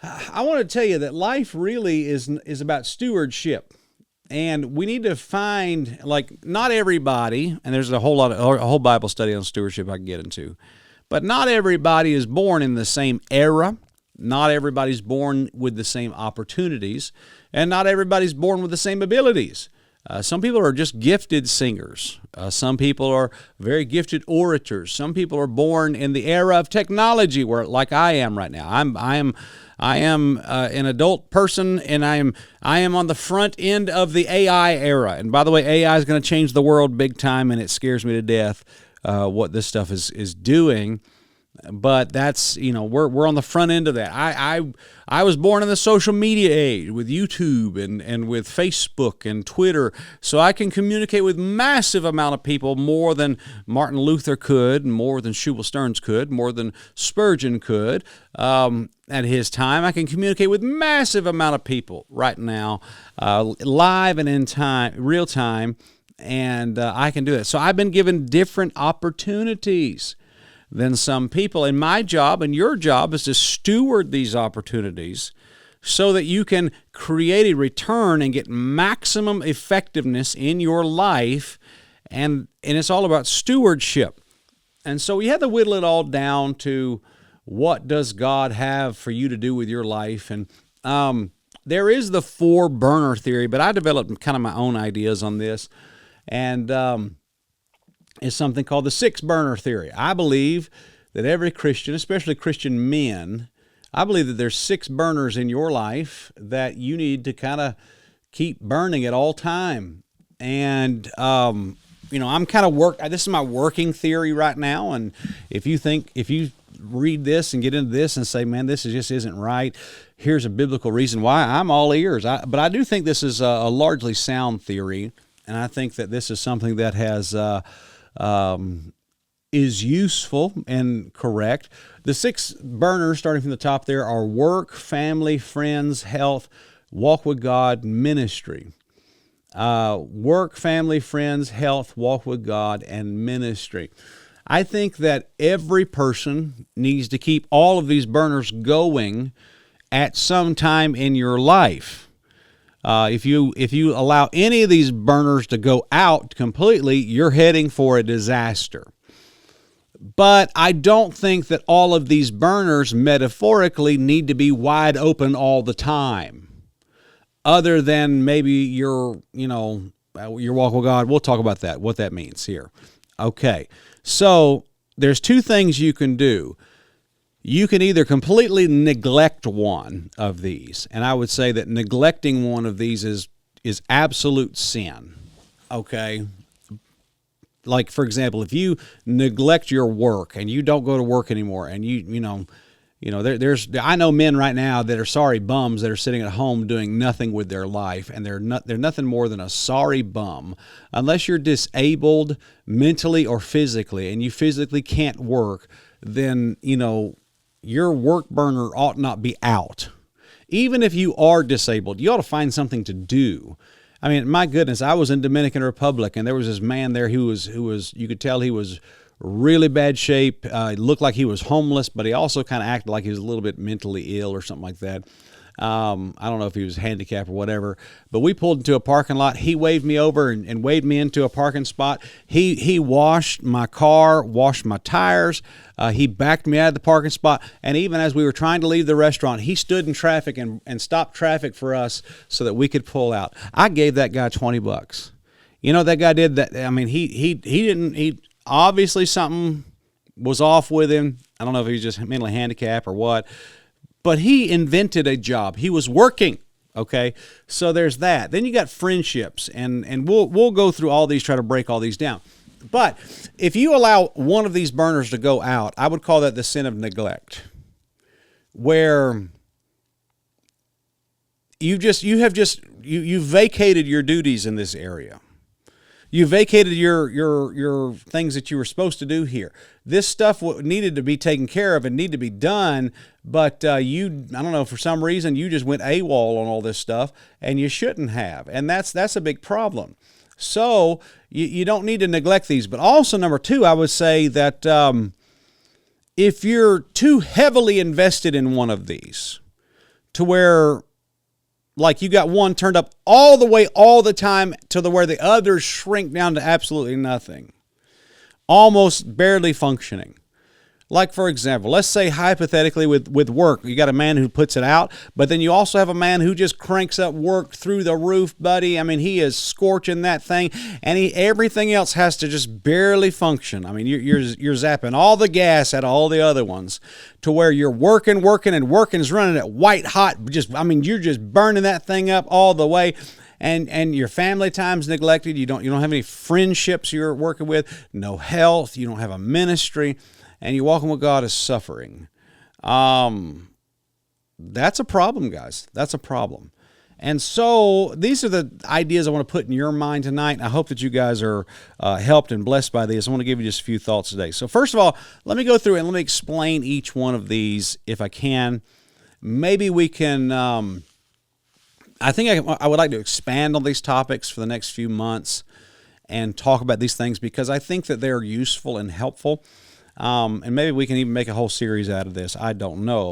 I want to tell you that life really is about stewardship. And we need to find, like, not everybody, and there's a whole Bible study on stewardship I can get into, but not everybody is born in the same era. Not everybody's born with the same opportunities, and not everybody's born with the same abilities. Some people are just gifted singers. Some people are very gifted orators. Some people are born in the era of technology, where, like I am right now. I am an adult person, and I am on the front end of the AI era. And by the way, AI is going to change the world big time, and it scares me to death what this stuff is doing. But that's, we're on the front end of that. I was born in the social media age with YouTube and with Facebook and Twitter, so I can communicate with massive amount of people, more than Martin Luther could, more than Shubal Stearns could, more than Spurgeon could. At his time, I can communicate with massive amount of people right now, live and in time, real time, and I can do that. So I've been given different opportunities than some people. And my job and your job is to steward these opportunities so that you can create a return and get maximum effectiveness in your life. And it's all about stewardship. And so we have to whittle it all down to, what does God have for you to do with your life? And there is the 4-burner theory, but I developed kind of my own ideas on this. And is something called the 6-burner theory. I believe that every Christian, especially Christian men, I believe that there's 6 burners in your life that you need to kind of keep burning at all time. And, I'm kind of this is my working theory right now. And if you read this and get into this and say, man, this just isn't right, here's a biblical reason why, I'm all ears. But I do think this is a largely sound theory. And I think that this is something that is useful and correct. The 6 burners, starting from the top there, are work, family, friends, health, walk with God, ministry. Work, family, friends, health, walk with God, and ministry. I think that every person needs to keep all of these burners going at some time in your life. If you allow any of these burners to go out completely, you're heading for a disaster. But I don't think that all of these burners metaphorically need to be wide open all the time. Other than maybe your walk with God. We'll talk about that, what that means here. Okay, so there's 2 things you can do. You can either completely neglect one of these, and I would say that neglecting one of these is absolute sin, okay? Like, for example, if you neglect your work and you don't go to work anymore, and I know men right now that are sorry bums that are sitting at home doing nothing with their life, and they're nothing more than a sorry bum. Unless you're disabled mentally or physically, and you physically can't work, then, your work burner ought not be out. Even if you are disabled, you ought to find something to do. I mean, my goodness, I was in Dominican Republic, and there was this man there who was you could tell he was really bad shape. Looked like he was homeless, but he also kind of acted like he was a little bit mentally ill or something like that. I don't know if he was handicapped or whatever, but we pulled into a parking lot. He waved me over and waved me into a parking spot. He washed my car, washed my tires. He backed me out of the parking spot. And even as we were trying to leave the restaurant, he stood in traffic and stopped traffic for us so that we could pull out. I gave that guy $20. That guy did that. I mean, he obviously something was off with him. I don't know if he was just mentally handicapped or what. But he invented a job. He was working, okay? So there's that. Then you got friendships, and we'll go through all these, try to break all these down. But if you allow one of these burners to go out, I would call that the sin of neglect, where you vacated your duties in this area. You vacated your things that you were supposed to do here. This stuff needed to be taken care of and need to be done, but I don't know, for some reason you just went AWOL on all this stuff, and you shouldn't have. And that's a big problem. So you don't need to neglect these. But also, number 2, I would say that if you're too heavily invested in one of these, to where like you got one turned up all the way all the time to the where the others shrink down to absolutely nothing, almost barely functioning. Like, for example, let's say hypothetically with work, you got a man who puts it out, but then you also have a man who just cranks up work through the roof, buddy. I mean, he is scorching that thing, and everything else has to just barely function. I mean, you're zapping all the gas out of all the other ones to where you're working, and working's running at white hot. You're just burning that thing up all the way. And your family time's neglected. You don't have any friendships you're working with, no health, you don't have a ministry, and you're walking with God is suffering. That's a problem, guys. That's a problem. And so these are the ideas I want to put in your mind tonight. I hope that you guys are helped and blessed by this. I want to give you just a few thoughts today. So first of all, let me go through and let me explain each one of these if I can. Maybe we can... I think I would like to expand on these topics for the next few months and talk about these things because I think that they're useful and helpful. And maybe we can even make a whole series out of this. I don't know.